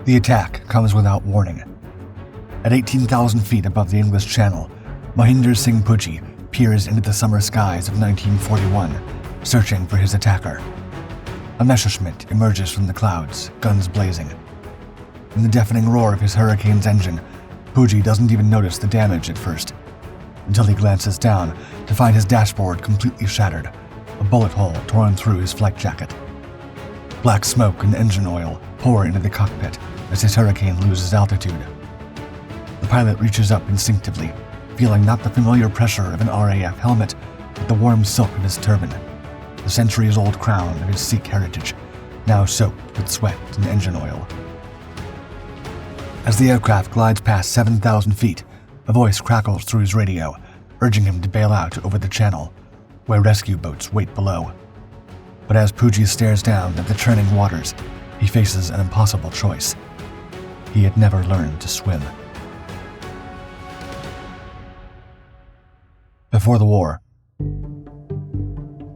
The attack comes without warning. At 18,000 feet above the English Channel, Mohinder Singh Pujji peers into the summer skies of 1941, searching for his attacker. A Messerschmitt emerges from the clouds, guns blazing. In the deafening roar of his Hurricane's engine, Pujji doesn't even notice the damage at first, until he glances down to find his dashboard completely shattered, a bullet hole torn through his flight jacket. Black smoke and engine oil pour into the cockpit as his Hurricane loses altitude. The pilot reaches up instinctively, feeling not the familiar pressure of an RAF helmet, but the warm silk of his turban, the centuries-old crown of his Sikh heritage, now soaked with sweat and engine oil. As the aircraft glides past 7,000 feet, a voice crackles through his radio, urging him to bail out over the channel, where rescue boats wait below. But as Pujji stares down at the churning waters, he faces an impossible choice. He had never learned to swim. Before the war.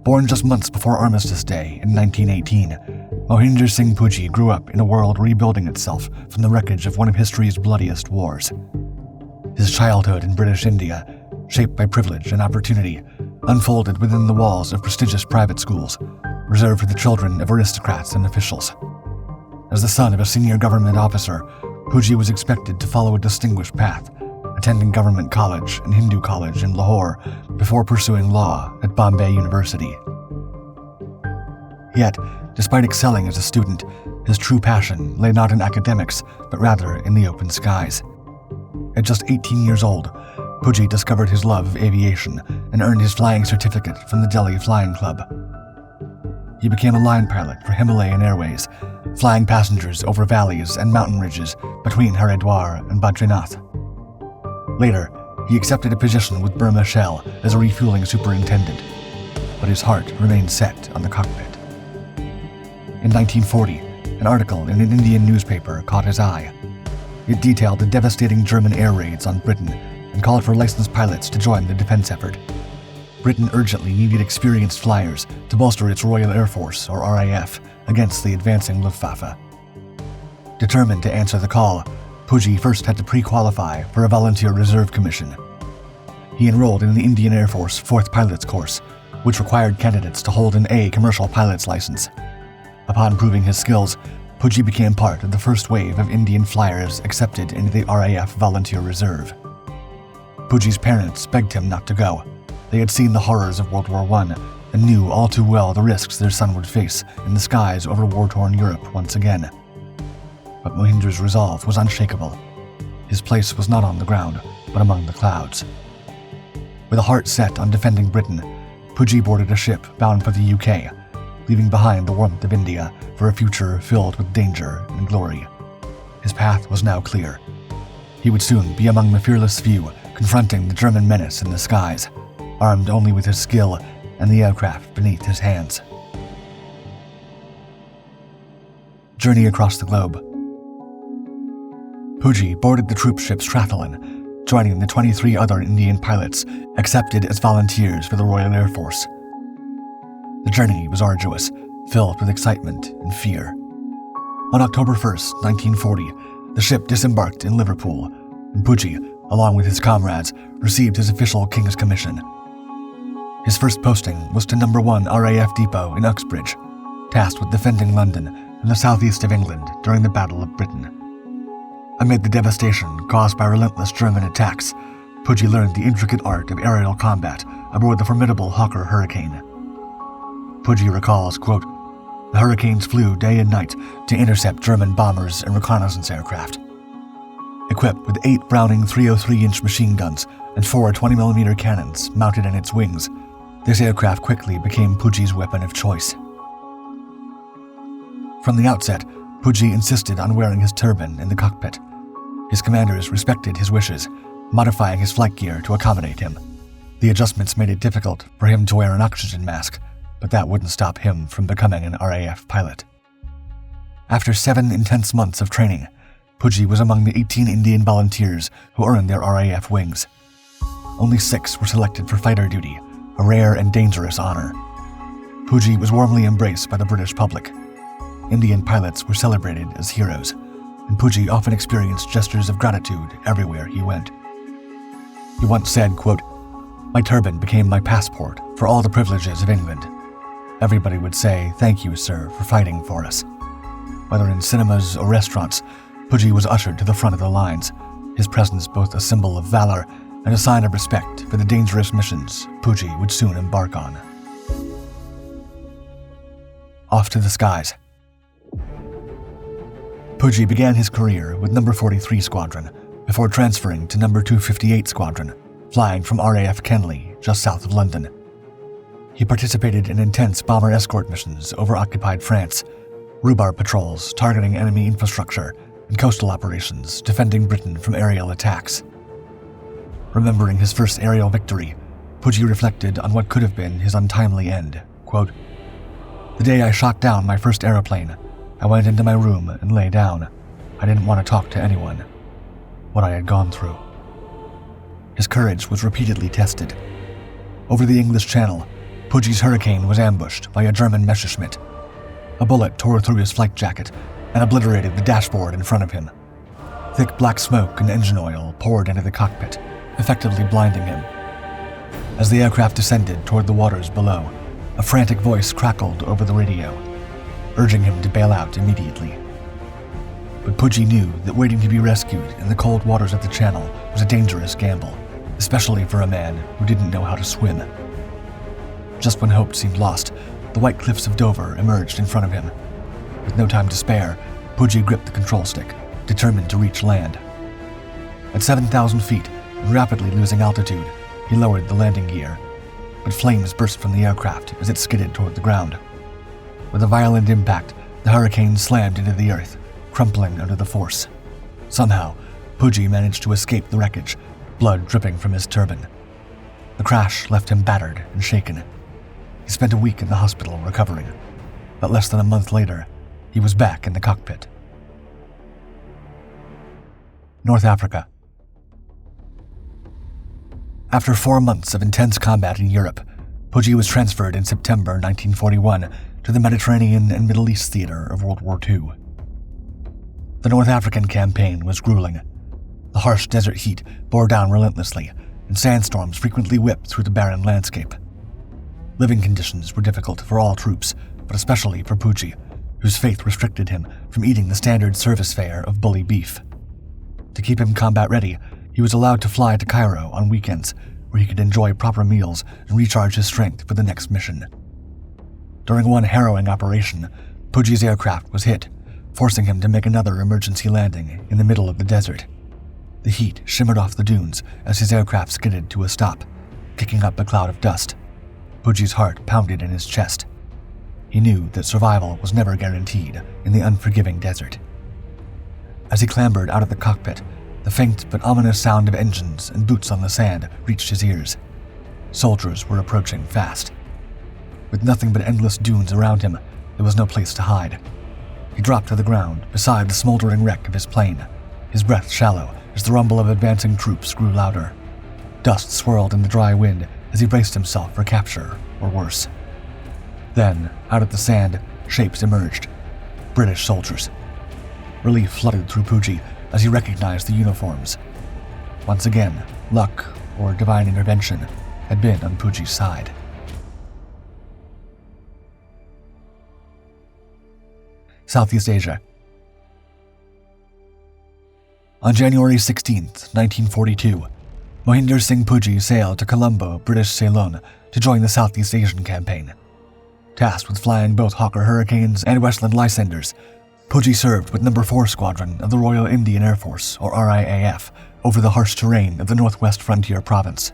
Born just months before Armistice Day in 1918, Mohinder Singh Pujji grew up in a world rebuilding itself from the wreckage of one of history's bloodiest wars. His childhood in British India, shaped by privilege and opportunity, unfolded within the walls of prestigious private schools, reserved for the children of aristocrats and officials. As the son of a senior government officer, Pujji was expected to follow a distinguished path, attending government college and Hindu college in Lahore before pursuing law at Bombay University. Yet, despite excelling as a student, his true passion lay not in academics, but rather in the open skies. At just 18 years old, Pujji discovered his love of aviation and earned his flying certificate from the Delhi Flying Club. He became a line pilot for Himalayan Airways, flying passengers over valleys and mountain ridges between Haridwar and Badrinath. Later, he accepted a position with Burma Shell as a refueling superintendent, but his heart remained set on the cockpit. In 1940, an article in an Indian newspaper caught his eye. It detailed the devastating German air raids on Britain and called for licensed pilots to join the defense effort. Britain urgently needed experienced flyers to bolster its Royal Air Force, or RAF, against the advancing Luftwaffe. Determined to answer the call, Pujji first had to pre-qualify for a volunteer reserve commission. He enrolled in the Indian Air Force 4th Pilots Course, which required candidates to hold an A commercial pilot's license. Upon proving his skills, Pujji became part of the first wave of Indian flyers accepted into the RAF Volunteer Reserve. Pujji's parents begged him not to go. They had seen the horrors of World War I and knew all too well the risks their son would face in the skies over war-torn Europe once again. But Mohinder's resolve was unshakable. His place was not on the ground, but among the clouds. With a heart set on defending Britain, Pujji boarded a ship bound for the UK, leaving behind the warmth of India for a future filled with danger and glory. His path was now clear. He would soon be among the fearless few confronting the German menace in the skies, armed only with his skill and the aircraft beneath his hands. Journey across the globe. Pujji boarded the troop ship Strathallan, joining the 23 other Indian pilots accepted as volunteers for the Royal Air Force. The journey was arduous, filled with excitement and fear. On October 1st, 1940, the ship disembarked in Liverpool, and Pujji, along with his comrades, received his official King's Commission. His first posting was to No. 1 RAF Depot in Uxbridge, tasked with defending London and the southeast of England during the Battle of Britain. Amid the devastation caused by relentless German attacks, Pujji learned the intricate art of aerial combat aboard the formidable Hawker Hurricane. Pujji recalls, quote, "The Hurricanes flew day and night to intercept German bombers and reconnaissance aircraft. Equipped with 8 Browning 303-inch machine guns and 4 20mm cannons mounted in its wings, this aircraft quickly became Pujji's weapon of choice." From the outset, Pujji insisted on wearing his turban in the cockpit. His commanders respected his wishes, modifying his flight gear to accommodate him. The adjustments made it difficult for him to wear an oxygen mask, but that wouldn't stop him from becoming an RAF pilot. After 7 intense months of training, Pujji was among the 18 Indian volunteers who earned their RAF wings. Only 6 were selected for fighter duty, a rare and dangerous honor. Pujji was warmly embraced by the British public. Indian pilots were celebrated as heroes. and Pujji often experienced gestures of gratitude everywhere he went. He once said, quote, "My turban became my passport for all the privileges of England. Everybody would say, 'Thank you, sir, for fighting for us.'" Whether in cinemas or restaurants, Pujji was ushered to the front of the lines, his presence both a symbol of valor and a sign of respect for the dangerous missions Pujji would soon embark on. Off to the skies. Pujji began his career with No. 43 Squadron before transferring to No. 258 Squadron, flying from RAF Kenley, just south of London. He participated in intense bomber escort missions over occupied France, rhubarb patrols targeting enemy infrastructure, and coastal operations defending Britain from aerial attacks. Remembering his first aerial victory, Pujji reflected on what could have been his untimely end. Quote, "The day I shot down my first aeroplane, I went into my room and lay down. I didn't want to talk to anyone. What I had gone through." His courage was repeatedly tested. Over the English Channel, Pujji's Hurricane was ambushed by a German Messerschmitt. A bullet tore through his flight jacket and obliterated the dashboard in front of him. Thick black smoke and engine oil poured into the cockpit, effectively blinding him. As the aircraft descended toward the waters below, a frantic voice crackled over the radio, urging him to bail out immediately. But Pujji knew that waiting to be rescued in the cold waters of the Channel was a dangerous gamble, especially for a man who didn't know how to swim. Just when hope seemed lost, the white cliffs of Dover emerged in front of him. With no time to spare, Pujji gripped the control stick, determined to reach land. At 7,000 feet, and rapidly losing altitude, he lowered the landing gear, but flames burst from the aircraft as it skidded toward the ground. With a violent impact, the Hurricane slammed into the earth, crumpling under the force. Somehow, Pujji managed to escape the wreckage, blood dripping from his turban. The crash left him battered and shaken. He spent a week in the hospital recovering, but less than a month later, he was back in the cockpit. North Africa. After 4 months of intense combat in Europe, Pujji was transferred in September 1941 to the Mediterranean and Middle East theater of World War II. The North African campaign was grueling. The harsh desert heat bore down relentlessly, and sandstorms frequently whipped through the barren landscape. Living conditions were difficult for all troops, but especially for Pujji, whose faith restricted him from eating the standard service fare of bully beef. To keep him combat ready, he was allowed to fly to Cairo on weekends, where he could enjoy proper meals and recharge his strength for the next mission. During one harrowing operation, Pujji's aircraft was hit, forcing him to make another emergency landing in the middle of the desert. The heat shimmered off the dunes as his aircraft skidded to a stop, kicking up a cloud of dust. Pujji's heart pounded in his chest. He knew that survival was never guaranteed in the unforgiving desert. As he clambered out of the cockpit, the faint but ominous sound of engines and boots on the sand reached his ears. Soldiers were approaching fast. With nothing but endless dunes around him, there was no place to hide. He dropped to the ground beside the smoldering wreck of his plane, his breath shallow as the rumble of advancing troops grew louder. Dust swirled in the dry wind as he braced himself for capture, or worse. Then, out of the sand, shapes emerged. British soldiers. Relief flooded through Pujji as he recognized the uniforms. Once again, luck, or divine intervention, had been on Pujji's side. Southeast Asia. On January 16, 1942, Mohinder Singh Pujji sailed to Colombo, British Ceylon, to join the Southeast Asian campaign. Tasked with flying both Hawker Hurricanes and Westland Lycanders, Pujji served with No. 4 Squadron of the Royal Indian Air Force, or RIAF, over the harsh terrain of the Northwest Frontier Province.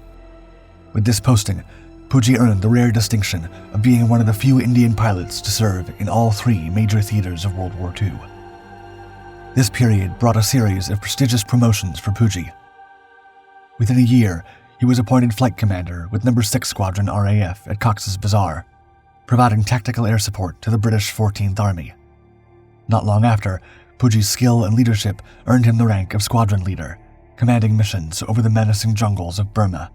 With this posting, Pujji earned the rare distinction of being one of the few Indian pilots to serve in all 3 major theaters of World War II. This period brought a series of prestigious promotions for Pujji. Within a year, he was appointed flight commander with No. 6 Squadron RAF at Cox's Bazar, providing tactical air support to the British 14th Army. Not long after, Pujji's skill and leadership earned him the rank of squadron leader, commanding missions over the menacing jungles of Burma.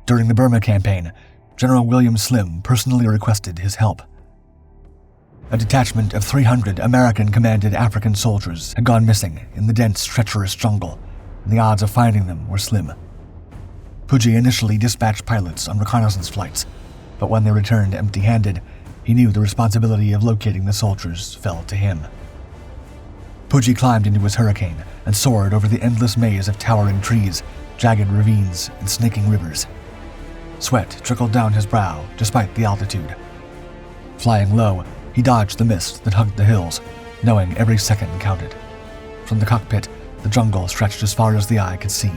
During the Burma campaign, General William Slim personally requested his help. A detachment of 300 American-commanded African soldiers had gone missing in the dense, treacherous jungle, and the odds of finding them were slim. Pujji initially dispatched pilots on reconnaissance flights, but when they returned empty-handed, he knew the responsibility of locating the soldiers fell to him. Pujji climbed into his Hurricane and soared over the endless maze of towering trees, jagged ravines, and snaking rivers. Sweat trickled down his brow despite the altitude. Flying low, he dodged the mist that hugged the hills, knowing every second counted. From the cockpit, the jungle stretched as far as the eye could see.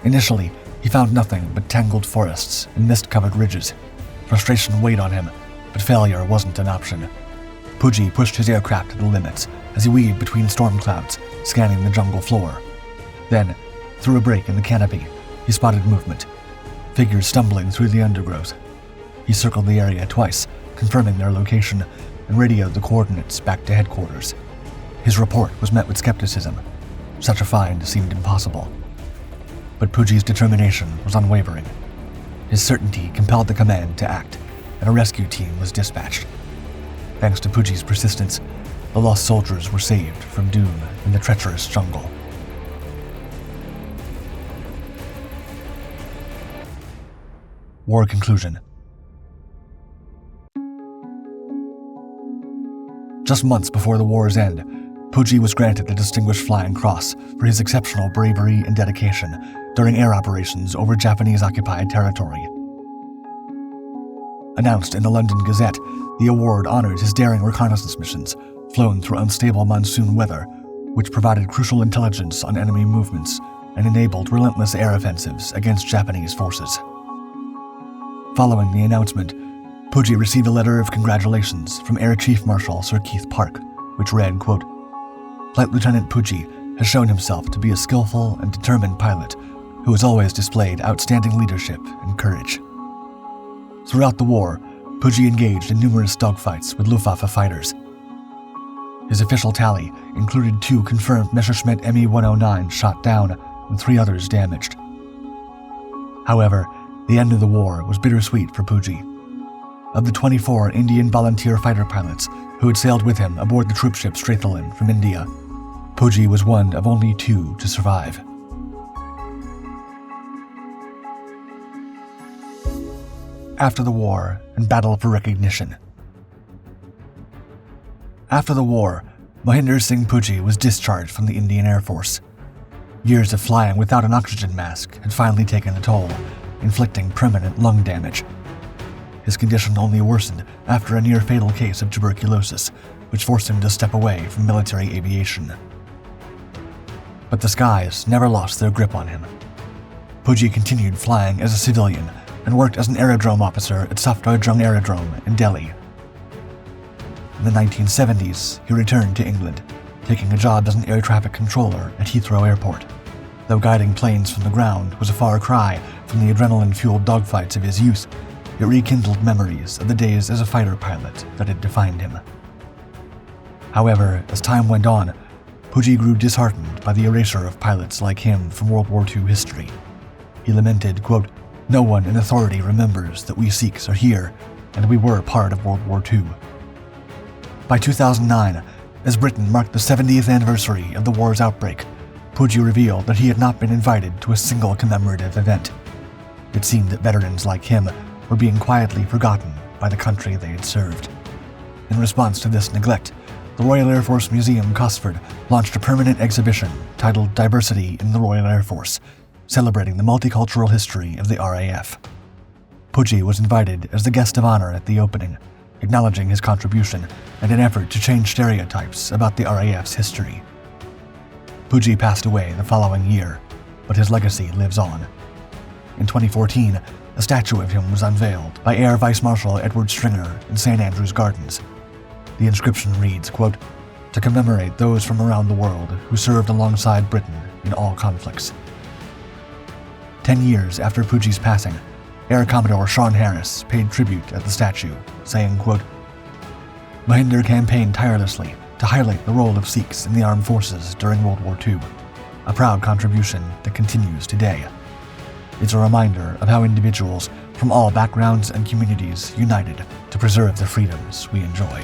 Initially, he found nothing but tangled forests and mist-covered ridges. Frustration weighed on him, but failure wasn't an option. Pujji pushed his aircraft to the limits as he weaved between storm clouds, scanning the jungle floor. Then, through a break in the canopy, he spotted movement, figures stumbling through the undergrowth. He circled the area twice, confirming their location, and radioed the coordinates back to headquarters. His report was met with skepticism. Such a find seemed impossible. But Pujji's determination was unwavering. His certainty compelled the command to act, and a rescue team was dispatched. Thanks to Pujji's persistence, the lost soldiers were saved from doom in the treacherous jungle. War conclusion. Just months before the war's end, Pujji was granted the Distinguished Flying Cross for his exceptional bravery and dedication during air operations over Japanese-occupied territory. Announced in the London Gazette, the award honored his daring reconnaissance missions, flown through unstable monsoon weather, which provided crucial intelligence on enemy movements and enabled relentless air offensives against Japanese forces. Following the announcement, Pujji received a letter of congratulations from Air Chief Marshal Sir Keith Park, which read, quote, "Flight Lieutenant Pujji has shown himself to be a skillful and determined pilot who has always displayed outstanding leadership and courage." Throughout the war, Pujji engaged in numerous dogfights with Luftwaffe fighters. His official tally included 2 confirmed Messerschmitt Me-109 shot down and 3 others damaged. However, the end of the war was bittersweet for Pujji. Of the 24 Indian volunteer fighter pilots who had sailed with him aboard the troopship Strathallan from India, Pujji was one of only 2 to survive. After the war and battle for recognition. After the war, Mohinder Singh Pujji was discharged from the Indian Air Force. Years of flying without an oxygen mask had finally taken a toll, inflicting permanent lung damage. His condition only worsened after a near-fatal case of tuberculosis, which forced him to step away from military aviation. But the skies never lost their grip on him. Pujji continued flying as a civilian and worked as an aerodrome officer at Safdarjung Aerodrome in Delhi. In the 1970s, he returned to England, taking a job as an air traffic controller at Heathrow Airport. Though guiding planes from the ground was a far cry from the adrenaline-fueled dogfights of his youth, it rekindled memories of the days as a fighter pilot that had defined him. However, as time went on, Pujji grew disheartened by the erasure of pilots like him from World War II history. He lamented, quote, "No one in authority remembers that we Sikhs are here, and we were part of World War II." By 2009, as Britain marked the 70th anniversary of the war's outbreak, Pujji revealed that he had not been invited to a single commemorative event. It seemed that veterans like him were being quietly forgotten by the country they had served. In response to this neglect, the Royal Air Force Museum, Cosford, launched a permanent exhibition titled Diversity in the Royal Air Force, celebrating the multicultural history of the RAF. Pujji was invited as the guest of honor at the opening, acknowledging his contribution and an effort to change stereotypes about the RAF's history. Pujji passed away the following year, but his legacy lives on. In 2014, a statue of him was unveiled by Air Vice Marshal Edward Stringer in St. Andrews Gardens. The inscription reads, quote, "To commemorate those from around the world who served alongside Britain in all conflicts." 10 years after Pujji's passing, Air Commodore Sean Harris paid tribute at the statue, saying, quote, "Mohinder campaigned tirelessly to highlight the role of Sikhs in the armed forces during World War II, a proud contribution that continues today. It's a reminder of how individuals from all backgrounds and communities united to preserve the freedoms we enjoy.